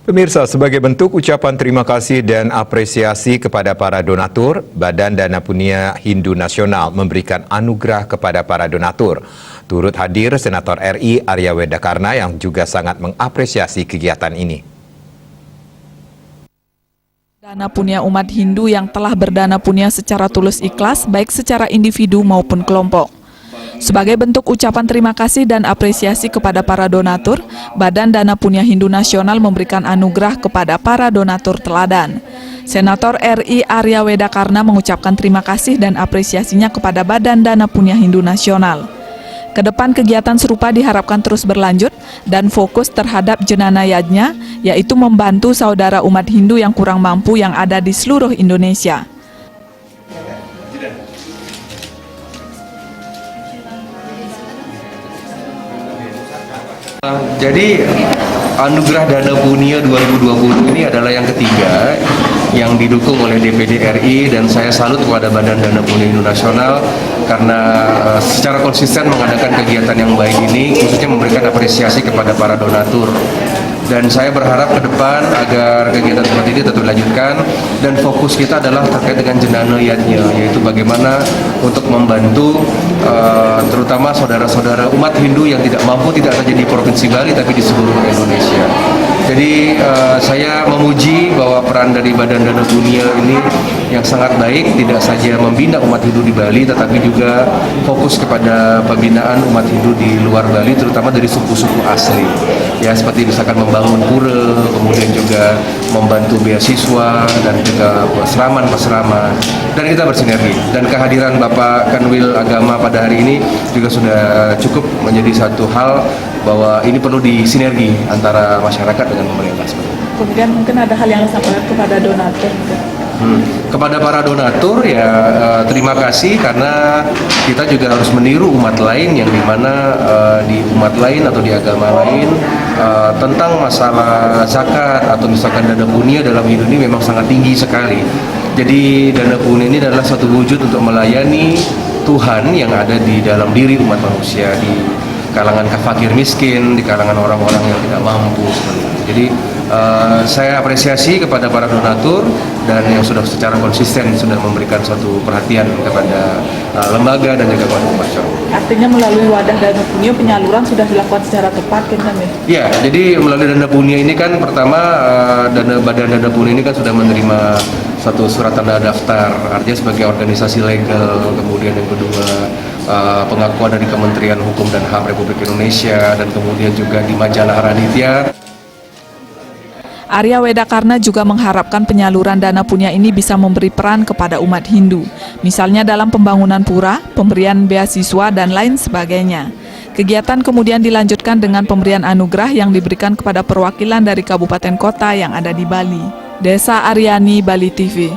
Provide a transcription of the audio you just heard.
Pemirsa, sebagai bentuk ucapan terima kasih dan apresiasi kepada para donatur, Badan Dana Punya Hindu Nasional memberikan anugerah kepada para donatur. Turut hadir Senator RI Arya Wedakarna yang juga sangat mengapresiasi kegiatan ini. Dana punya umat Hindu yang telah berdana punya secara tulus ikhlas, baik secara individu maupun kelompok. Sebagai bentuk ucapan terima kasih dan apresiasi kepada para donatur, Badan Dana Punya Hindu Nasional memberikan anugerah kepada para donatur teladan. Senator RI Arya Wedakarna mengucapkan terima kasih dan apresiasinya kepada Badan Dana Punya Hindu Nasional. Kedepan kegiatan serupa diharapkan terus berlanjut dan fokus terhadap jenana yajna, yaitu membantu saudara umat Hindu yang kurang mampu yang ada di seluruh Indonesia. Jadi anugerah Dana Punya 2020 ini adalah yang ketiga yang didukung oleh DPD RI, dan saya salut kepada Badan Dana Punya Hindu Nasional karena secara konsisten mengadakan kegiatan yang baik ini, khususnya memberikan apresiasi kepada para donatur. Dan saya berharap ke depan agar kegiatan seperti ini tetap dilanjutkan, dan fokus kita adalah terkait dengan jenana yajna, yaitu bagaimana untuk membantu terutama saudara-saudara umat Hindu yang tidak mampu, tidak saja di Provinsi Bali tapi di seluruh Indonesia. Jadi saya memuji bahwa peran dari Badan Dana Punya ini yang sangat baik, tidak saja membina umat Hindu di Bali tetapi juga fokus kepada pembinaan umat Hindu di luar Bali, terutama dari suku-suku asli. Ya, seperti misalkan membangun pura, kemudian juga membantu beasiswa dan juga peseraman-peseraman, dan kita bersinergi. Dan kehadiran Bapak Kanwil Agama pada hari ini juga sudah cukup menjadi satu hal bahwa ini perlu disinergi antara masyarakat dengan pemerintah. Kemudian mungkin ada hal yang disampaikan kepada donatur. Kepada para donatur ya terima kasih, karena kita juga harus meniru umat lain yang dimana di umat lain atau di agama lain tentang masalah zakat atau misalkan dana punya dalam hidup ini memang sangat tinggi sekali. Jadi dana punya ini adalah satu wujud untuk melayani Tuhan yang ada di dalam diri umat manusia, di kalangan fakir miskin, di kalangan orang-orang yang tidak mampu seperti itu. Jadi saya apresiasi kepada para donatur dan yang sudah secara konsisten sudah memberikan suatu perhatian kepada lembaga dan juga kepada masyarakat. Artinya melalui wadah Dana Punya penyaluran sudah dilakukan secara tepat, kan? Ya, jadi melalui Dana Punya ini kan pertama Badan Dana Punya ini kan sudah menerima satu surat tanda daftar, artinya sebagai organisasi legal. Kemudian yang kedua pengakuan dari Kementerian Hukum dan HAM Republik Indonesia, dan kemudian juga di majalah Raditya. Arya Wedakarna juga mengharapkan penyaluran dana punya ini bisa memberi peran kepada umat Hindu, misalnya dalam pembangunan pura, pemberian beasiswa, dan lain sebagainya. Kegiatan kemudian dilanjutkan dengan pemberian anugerah yang diberikan kepada perwakilan dari kabupaten kota yang ada di Bali. Desa Aryani, Bali TV.